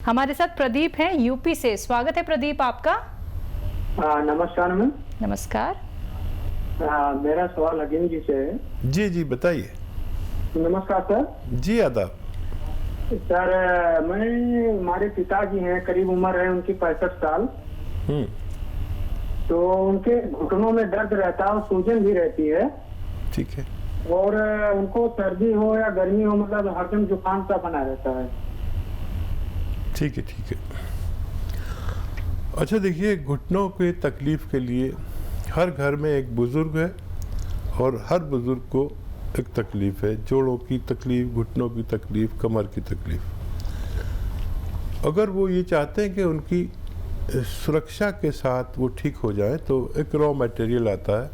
हमारे साथ प्रदीप हैं यूपी से। स्वागत है प्रदीप आपका। नमस्कार मैम। नमस्कार। मेरा सवाल अजीम जी से है। जी जी बताइए। नमस्कार सर। जी आदाब। सर हमारे पिताजी हैं, करीब उम्र है उनकी 65 साल। तो उनके घुटनों में दर्द रहता है और सूजन भी रहती है। ठीक है। और उनको सर्दी हो या गर्मी हो, मतलब हरदम जुकाम सा बना रहता है। ठीक है ठीक है। अच्छा देखिए, घुटनों के तकलीफ के लिए हर घर में एक बुज़ुर्ग है और हर बुज़ुर्ग को एक तकलीफ़ है। जोड़ों की तकलीफ़, घुटनों की तकलीफ़, कमर की तकलीफ़। अगर वो ये चाहते हैं कि उनकी सुरक्षा के साथ वो ठीक हो जाए तो एक रॉ मटेरियल आता है,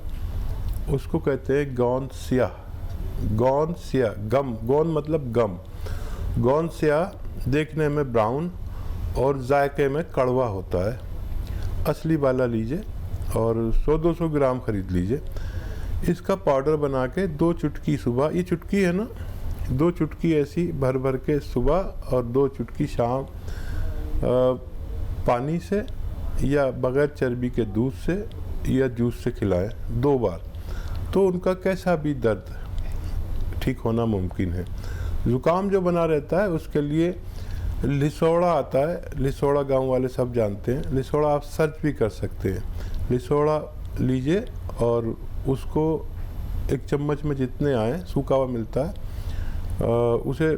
उसको कहते हैं गोंद स्याह। गोंद स्याह, गम, गोंद मतलब गम। गोंद स्याह देखने में ब्राउन और जायके में कड़वा होता है। असली वाला लीजिए और 100-200 ग्राम ख़रीद लीजिए। इसका पाउडर बना के 2 चुटकी सुबह, ये चुटकी है ना, 2 चुटकी ऐसी भर भर के सुबह और 2 चुटकी शाम पानी से या बग़ैर चर्बी के दूध से या जूस से खिलाएं 2 बार, तो उनका कैसा भी दर्द ठीक होना मुमकिन है। ज़ुकाम जो बना रहता है उसके लिए लिसोड़ा आता है। लिसोड़ा गांव वाले सब जानते हैं। लिसोड़ा आप सर्च भी कर सकते हैं। लिसोड़ा लीजिए और उसको 1 चम्मच में जितने आए, सूखा हुआ मिलता है, उसे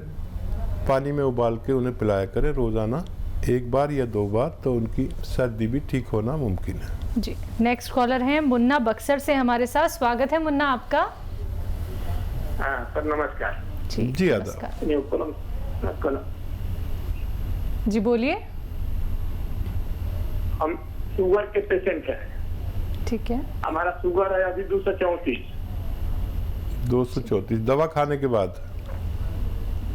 पानी में उबाल के उन्हें पिलाया करें रोज़ाना 1 बार या 2 बार, तो उनकी सर्दी भी ठीक होना मुमकिन है। जी, नेक्स्ट कॉलर हैं मुन्ना बक्सर से हमारे साथ। स्वागत है मुन्ना आपका। हाँ सर नमस्कार। जी आदाब। जी बोलिए। हम शुगर के पेशेंट हैं। ठीक है। हमारा शुगर है अभी 234। 234 दवा खाने के बाद?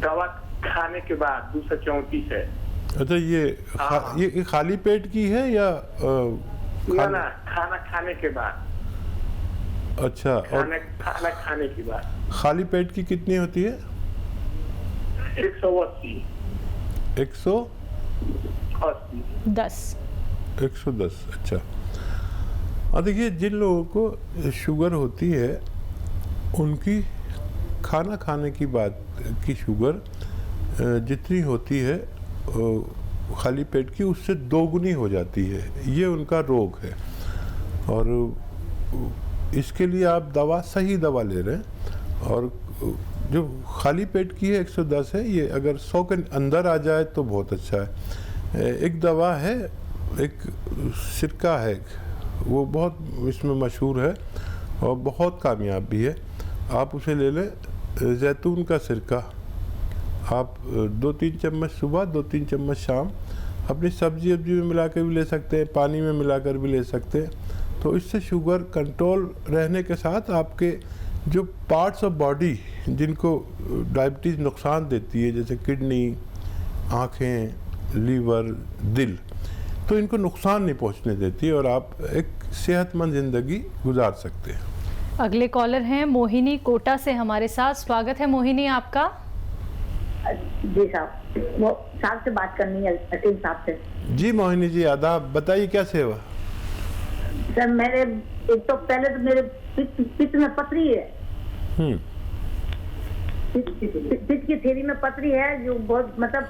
दवा खाने के बाद 234 है। अच्छा, ये खाली पेट की है या ना खाना खाने के बाद? अच्छा। खाना खाने के बाद खाली पेट की कितनी होती है? 180। 110। अच्छा। देखिए, जिन लोगों को शुगर होती है उनकी खाना खाने की बात की शुगर जितनी होती है खाली पेट की, उससे 2 गुनी हो जाती है। ये उनका रोग है और इसके लिए आप सही दवा ले रहे हैं। और जो खाली पेट की है 110 है, ये अगर 100 के अंदर आ जाए तो बहुत अच्छा है। एक दवा है, एक सिरका है, वो बहुत इसमें मशहूर है और बहुत कामयाब भी है। आप उसे ले लें, जैतून का सिरका। आप 2-3 चम्मच सुबह, 2-3 चम्मच शाम अपनी सब्जी में मिला कर भी ले सकते हैं, पानी में मिलाकर भी ले सकते हैं। तो इससे शुगर कंट्रोल रहने के साथ आपके जो पार्ट्स ऑफ बॉडी जिनको डायबिटीज़ नुकसान देती है, जैसे किडनी, आँखें, लीवर, दिल, तो इनको नुकसान नहीं पहुंचने देती और आप एक सेहतमंद ज़िंदगी गुजार सकते हैं। अगले कॉलर हैं मोहिनी कोटा से हमारे साथ। स्वागत है मोहिनी आपका। जी साहब, वो साहब से बात करनी है, अतीम साहब से। जी मोहिनी जी आदाब, बताइए क्या सेवा? सर मेरे एक तो पहले तो मेरे पित्त में पथरी है। पित्त की थैली में पथरी है जो बहुत मतलब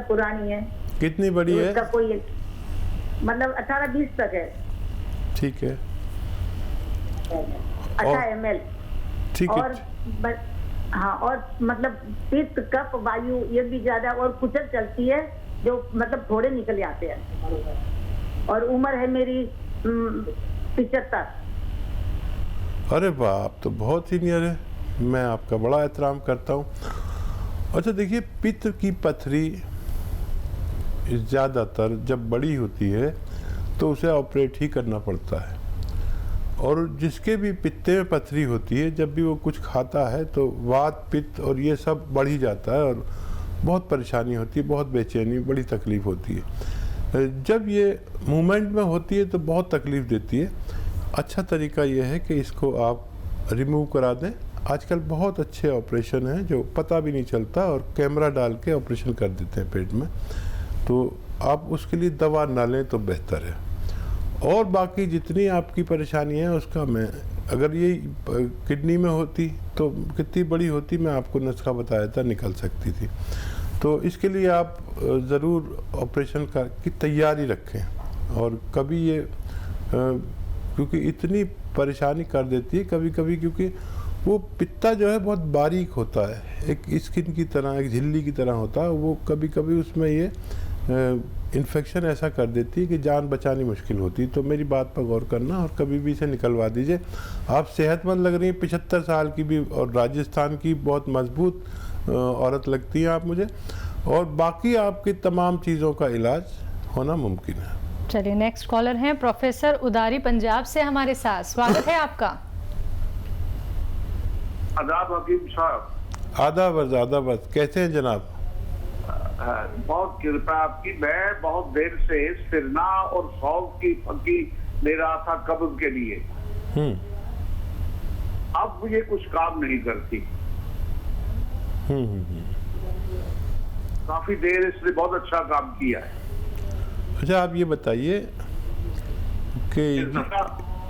पुरानी है। कितनी बड़ी है? उसका कोई मतलब 18-20 तक है। ठीक है। 18 ml। ठीक है। और हाँ, और मतलब पित्त, कफ, वायु ये भी ज्यादा और कुचल चलती है, जो मतलब थोड़े निकल आते हैं। और उम्र है मेरी 75। अरे वाह, आप तो बहुत सीनियर है। मैं आपका बड़ा एहतराम करता हूँ। अच्छा देखिए, पित्त की पथरी ज़्यादातर जब बड़ी होती है तो उसे ऑपरेट ही करना पड़ता है। और जिसके भी पित्ते में पथरी होती है, जब भी वो कुछ खाता है तो वात, पित्त और ये सब बढ़ ही जाता है और बहुत परेशानी होती है, बहुत बेचैनी, बड़ी तकलीफ़ होती है। जब ये मूवमेंट में होती है तो बहुत तकलीफ़ देती है। अच्छा तरीका ये है कि इसको आप रिमूव करा दें। आजकल बहुत अच्छे ऑपरेशन हैं जो पता भी नहीं चलता और कैमरा डाल के ऑपरेशन कर देते हैं पेट में। तो आप उसके लिए दवा ना लें तो बेहतर है। और बाकी जितनी आपकी परेशानी है उसका मैं, अगर ये किडनी में होती तो कितनी बड़ी होती, मैं आपको नुस्खा बताया था, निकल सकती थी। तो इसके लिए आप ज़रूर ऑपरेशन की तैयारी रखें। और कभी ये क्योंकि इतनी परेशानी कर देती है कभी कभी, क्योंकि वो पित्ता जो है बहुत बारीक होता है, एक स्किन की तरह, एक झिल्ली की तरह होता है, वो कभी कभी उसमें ये इन्फेक्शन ऐसा कर देती है कि जान बचानी मुश्किल होती है। तो मेरी बात पर गौर करना और कभी भी इसे निकलवा दीजिए। आप सेहतमंद लग रही हैं, 75 साल की भी, और राजस्थान की बहुत मजबूत औरत लगती हैं आप मुझे, और बाकी आपकी तमाम चीज़ों का इलाज होना मुमकिन है। चलिए नेक्स्ट कॉलर हैं प्रोफेसर उदारी पंजाब से हमारे साथ, स्वागत है आपका। आदाब हकीम साहब। आदाब, कैसे हैं जनाब? बहुत कृपा आपकी। मैं बहुत देर से सिरना और सौंफ की फक्की ले रहा था कब्ज के लिए। अब ये कुछ काम नहीं करती। काफी देर इसने बहुत अच्छा काम किया है। अच्छा, आप ये बताइए कि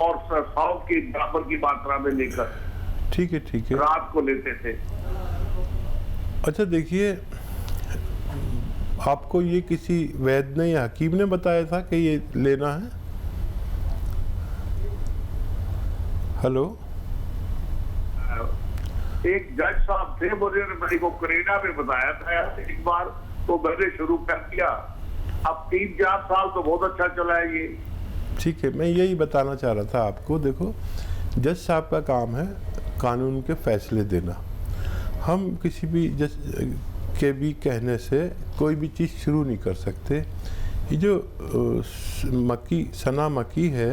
और सौंफ की बराबर की मात्रा में लेकर, ठीक है, रात को लेते थे। अच्छा देखिए, आपको ये किसी वैद्य ने या हकीम ने बताया था कि ये लेना है? हेलो, एक जज साहब थे, मुझे मेरे को करीना में बताया था एक बार, तो मैंने शुरू कर दिया। अब 3-4 साल तो बहुत अच्छा चला है ये। ठीक है, मैं यही बताना चाह रहा था आपको। देखो, जज साहब का काम है कानून के फैसले देना। हम किसी भी जज के भी कहने से कोई भी चीज़ शुरू नहीं कर सकते। ये जो सना मक्की है,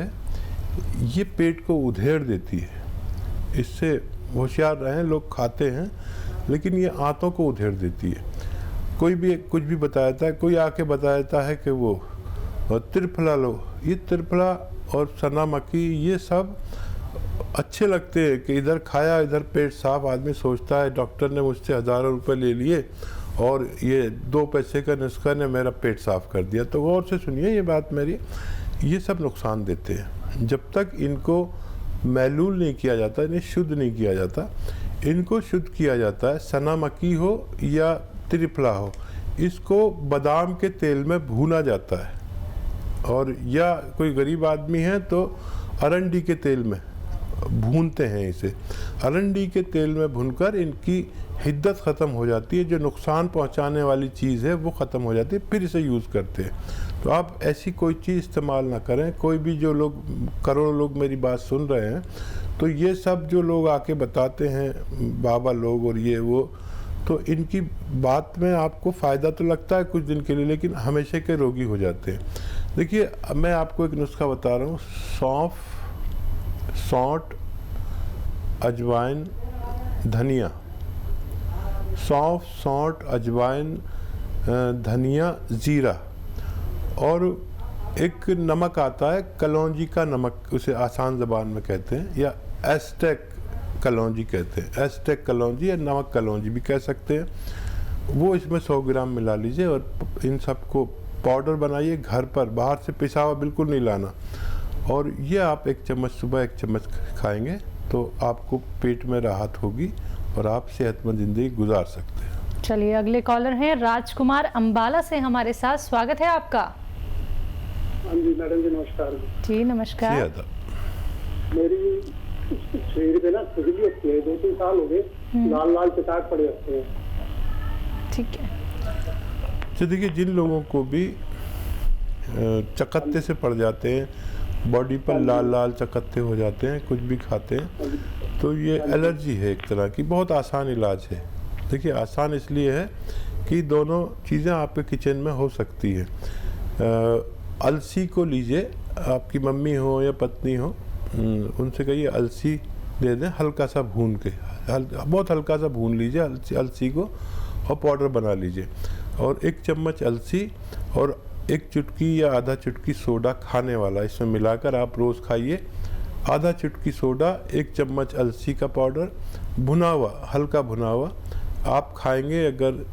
ये पेट को उधेड़ देती है। इससे होशियार रहें, लोग खाते हैं, लेकिन ये आंतों को उधेड़ देती है। कोई भी कुछ भी बताता है, कोई आके बताता है कि वो त्रिफला लो। ये त्रिफला और सना मक्की ये सब अच्छे लगते हैं कि इधर खाया इधर पेट साफ। आदमी सोचता है डॉक्टर ने मुझसे हज़ारों रुपए ले लिए और ये 2 पैसे का नुस्खा ने मेरा पेट साफ कर दिया। तो गौर से सुनिए ये बात मेरी, ये सब नुकसान देते हैं। जब तक इनको मैलूल नहीं किया जाता, इन्हें शुद्ध नहीं किया जाता, इनको शुद्ध किया जाता है। सना मक्की हो या त्रिफला हो, इसको बादाम के तेल में भूना जाता है, और या कोई गरीब आदमी है तो अरंडी के तेल में भूनते हैं इसे। अरंडी के तेल में भूनकर इनकी हिद्दत ख़त्म हो जाती है, जो नुकसान पहुंचाने वाली चीज़ है वो ख़त्म हो जाती है, फिर इसे यूज़ करते हैं। तो आप ऐसी कोई चीज़ इस्तेमाल ना करें। कोई भी जो लोग, करोड़ों लोग मेरी बात सुन रहे हैं, तो ये सब जो लोग आके बताते हैं, बाबा लोग और ये वो, तो इनकी बात में आपको फ़ायदा तो लगता है कुछ दिन के लिए, लेकिन हमेशा के रोगी हो जाते हैं। देखिए, मैं आपको एक नुस्खा बता रहा हूँ। सौंफ, सौंठ, अजवाइन, धनिया। सौंफ, सौंठ, अजवाइन, धनिया, ज़ीरा, और एक नमक आता है कलौंजी का नमक, उसे आसान ज़बान में कहते हैं, या एस्टेक कलौंजी कहते हैं। एस्टेक कलौंजी या नमक कलौंजी भी कह सकते हैं। वो इसमें 100 ग्राम मिला लीजिए और इन सबको पाउडर बनाइए घर पर, बाहर से पिसा हुआ बिल्कुल नहीं लाना। और ये आप 1 चम्मच सुबह 1 चम्मच खाएंगे तो आपको पेट में राहत होगी और आप सेहतमंद ज़िंदगी गुजार सकते हैं। चलिए अगले कॉलर हैं राजकुमार अंबाला से हमारे साथ, स्वागत है आपका। हाँ जी मैडम जी, नमस्कार जी नमस्कार। मेरी शरीर पे ना खुजली होती है, 2-3 साल हो गए, लाल लाल चटाक पड़े रहते हैं। ठीक है। तो देखिए, जिन लोगों को भी चकत्ते से पड़ जाते हैं, बॉडी पर लाल लाल चकत्ते हो जाते हैं, कुछ भी खाते हैं, तो ये एलर्जी है एक तरह की। बहुत आसान इलाज है। देखिए, आसान इसलिए है कि दोनों चीज़ें आपके किचन में हो सकती है। अलसी को लीजिए, आपकी मम्मी हो या पत्नी हो, उनसे कहिए अलसी दे दें, हल्का सा भून के, बहुत हल्का सा भून लीजिए अलसी को और पाउडर बना लीजिए। और 1 चम्मच अलसी और 1 चुटकी या आधा चुटकी सोडा खाने वाला इसमें मिलाकर आप रोज़ खाइए। आधा चुटकी सोडा, 1 चम्मच अलसी का पाउडर, भुना हुआ, हल्का भुना हुआ आप खाएंगे। अगर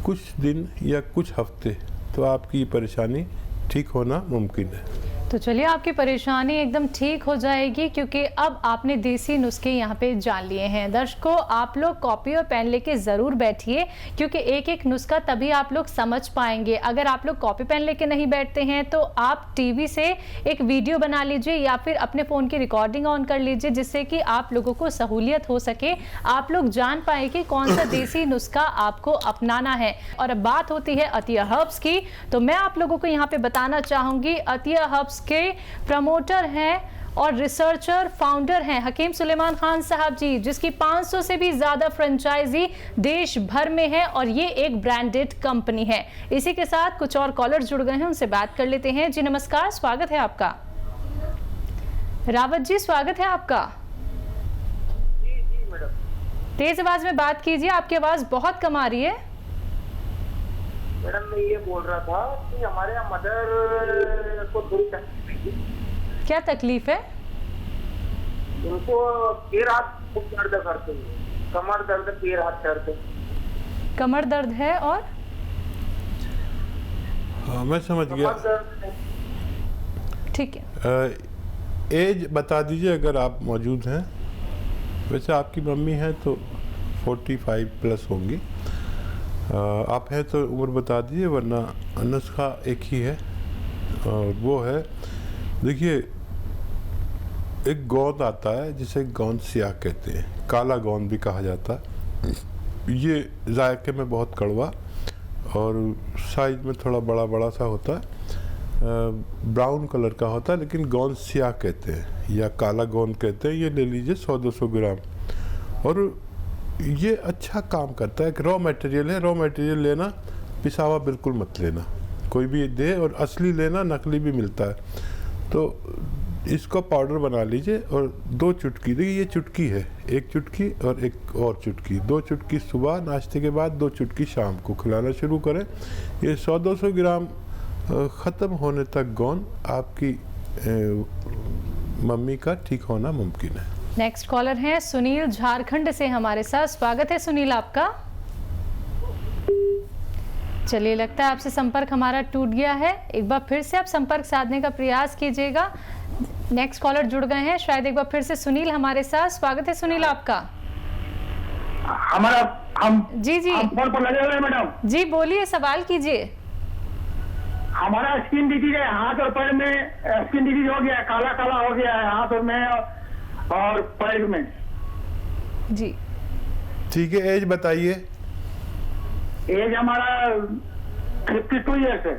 कुछ दिन या कुछ हफ्ते तो आपकी ये परेशानी ठीक होना मुमकिन है। तो चलिए आपकी परेशानी एकदम ठीक हो जाएगी, क्योंकि अब आपने देसी नुस्खे यहाँ पे जान लिए हैं। दर्शकों, आप लोग कॉपी और पेन लेके ज़रूर बैठिए, क्योंकि एक एक नुस्खा तभी आप लोग समझ पाएंगे। अगर आप लोग कॉपी पेन लेके नहीं बैठते हैं तो आप टीवी से एक वीडियो बना लीजिए या फिर अपने फ़ोन की रिकॉर्डिंग ऑन कर लीजिए, जिससे कि आप लोगों को सहूलियत हो सके, आप लोग जान पाए कि कौन सा देसी नुस्खा आपको अपनाना है। और अब बात होती है अतिया हर्ब्स की, तो मैं आप लोगों को यहाँ पे बताना चाहूँगी, अतिया हर्ब्स के प्रमोटर हैं और रिसर्चर फाउंडर हैं हकीम सुलेमान खान साहब जी, जिसकी 500 से भी ज्यादा फ्रेंचाइजी देश भर में है और ये एक ब्रांडेड कंपनी है। इसी के साथ कुछ और कॉलर जुड़ गए हैं, उनसे बात कर लेते हैं। जी नमस्कार, स्वागत है आपका। रावत जी, स्वागत है आपका। जी मैडम। तेज आवाज में बात कीजिए, आपकी आवाज बहुत कम आ रही है। मैडम मैं ये बोल रहा था कि हमारे यहाँ मदर को थोड़ी तकलीफ है। क्या तकलीफ है? उनको पैर हाथ खूब दर्द करते हैं, कमर दर्द, पैर हाथ दर्द। कमर दर्द है और हाँ, मैं समझ गया। कमर दर्द है। ठीक है। एज बता दीजिए अगर आप मौजूद हैं। वैसे आपकी मम्मी हैं तो 45 प्लस होंगी। आप हैं तो उम्र बता दीजिए, वरना नुस्खा एक ही है और वो है, देखिए एक गोंद आता है जिसे गोंद सियाह कहते हैं, काला गोंद भी कहा जाता है। ये जायके में बहुत कड़वा और साइज में थोड़ा बड़ा बड़ा सा होता है, ब्राउन कलर का होता है, लेकिन गोंद सियाह कहते हैं या काला गोंद कहते हैं। ये ले लीजिए 100-200 ग्राम। और ये अच्छा काम करता है, एक रॉ मटेरियल है। रॉ मटेरियल लेना, पिसावा बिल्कुल मत लेना, कोई भी दे, और असली लेना, नकली भी मिलता है। तो इसको पाउडर बना लीजिए और 2 चुटकी, देखिए ये चुटकी है, 1 चुटकी और एक और चुटकी, 2 चुटकी सुबह नाश्ते के बाद, 2 चुटकी शाम को खिलाना शुरू करें। ये 100-200 ग्राम ख़त्म होने तक गोंद आपकी मम्मी का ठीक होना मुमकिन है। नेक्स्ट कॉलर हैं सुनील, झारखंड से हमारे साथ। स्वागत है सुनील आपका। चलिए, लगता है आपसे संपर्क हमारा टूट गया है। एक बार फिर से आप संपर्क साधने का प्रयास कीजिएगा। नेक्स्ट कॉलर जुड़ गए हैं, शायद एक बार फिर से सुनील हमारे साथ। स्वागत है सुनील आपका। हमारा हम जी जी हम फोन पर लगे हुए हैं मैडम। जी, बोलिए, सवाल कीजिए। हमारा स्किन डिजीज है, हाथ और पैर में स्किन डिजीज हो गया है, काला काला हो गया है हाथ और में और पैर में। जी ठीक है, एज बताइए। एज हमारा 52 ईयर्स है।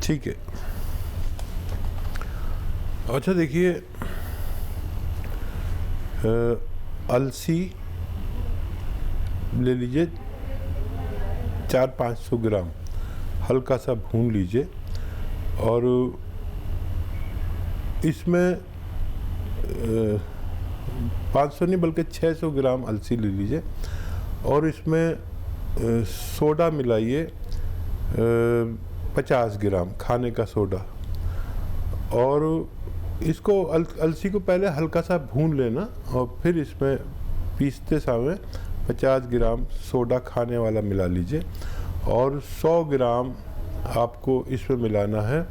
ठीक है। अच्छा देखिए, अलसी ले लीजिए 400-500 ग्राम, हल्का सा भून लीजिए और इसमें 500 नहीं बल्कि 600 ग्राम अलसी ले लीजिए और इसमें सोडा मिलाइए 50 ग्राम खाने का सोडा। और इसको अलसी को पहले हल्का सा भून लेना और फिर इसमें पीसते समय 50 ग्राम सोडा खाने वाला मिला लीजिए और 100 ग्राम आपको इसमें मिलाना है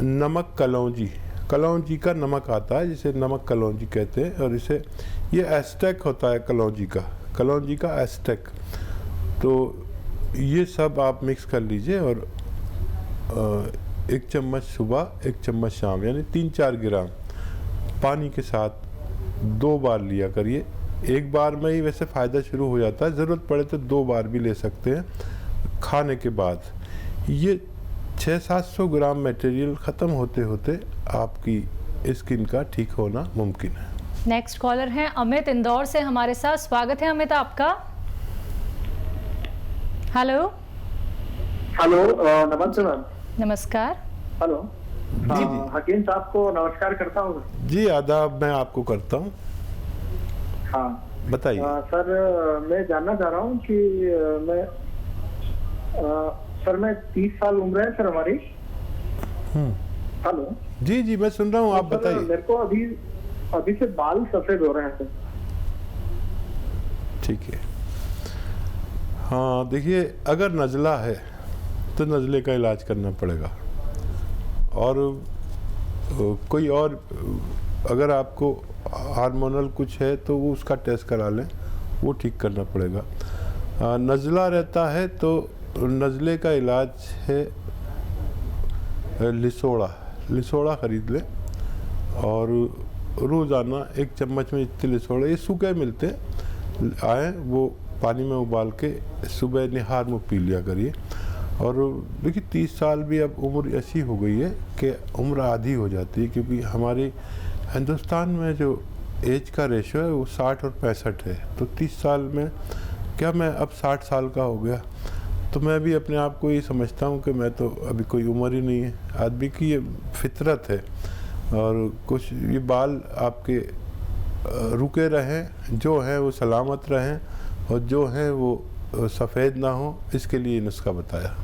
नमक कलौंजी। कलौंजी का नमक आता है जिसे नमक कलौंजी कहते हैं और इसे ये एस्टेक होता है कलौंजी का एस्टेक। तो ये सब आप मिक्स कर लीजिए और 1 चम्मच सुबह 1 चम्मच शाम, यानी 3-4 ग्राम पानी के साथ 2 बार लिया करिए। एक बार में ही वैसे फ़ायदा शुरू हो जाता है, ज़रूरत पड़े तो 2 बार भी ले सकते हैं खाने के बाद। ये 600-700 ग्राम मटेरियल ख़त्म होते होते आपकी स्किन का ठीक होना मुमकिन है। नेक्स्ट कॉलर हैं अमित, इंदौर से हमारे साथ। स्वागत है अमित आपका। हेलो। हेलो, नमस्ते मैम। नमस्कार। हेलो जी। हकीम साहब को नमस्कार करता हूँ। जी आदाब, मैं आपको करता हूँ। हाँ बताइए। सर, मैं जानना चाह रहा हूँ कि मैं 30 साल उम्र है सर हमारी। हेलो। जी जी, मैं सुन रहा हूँ, आप बताइए। मेरे को अभी से बाल सफेद हो रहे हैं सर। ठीक है। हाँ देखिए, अगर नज़ला है तो नज़ले का इलाज करना पड़ेगा, और कोई और अगर आपको हार्मोनल कुछ है तो वो उसका टेस्ट करा लें, वो ठीक करना पड़ेगा। नज़ला रहता है तो नज़ले का इलाज है लिसोड़ा ख़रीद लें, और रोज़ाना 1 चम्मच में इतने लिसोड़े, ये सूखे मिलते आए, वो पानी में उबाल के सुबह निहार में पी लिया करिए। और देखिए 30 साल भी अब उम्र ऐसी हो गई है कि उम्र आधी हो जाती है, क्योंकि हमारे हिंदुस्तान में जो एज का रेशो है वो 60 और 65 है। तो 30 साल में क्या मैं अब 60 साल का हो गया, तो मैं भी अपने आप को ये समझता हूँ कि मैं तो अभी कोई उम्र ही नहीं है। आदमी की ये फितरत है, और कुछ ये बाल आपके रुके रहें, जो हैं वो सलामत रहें, और जो हैं वो सफ़ेद ना हो, इसके लिए नुस्खा बताया।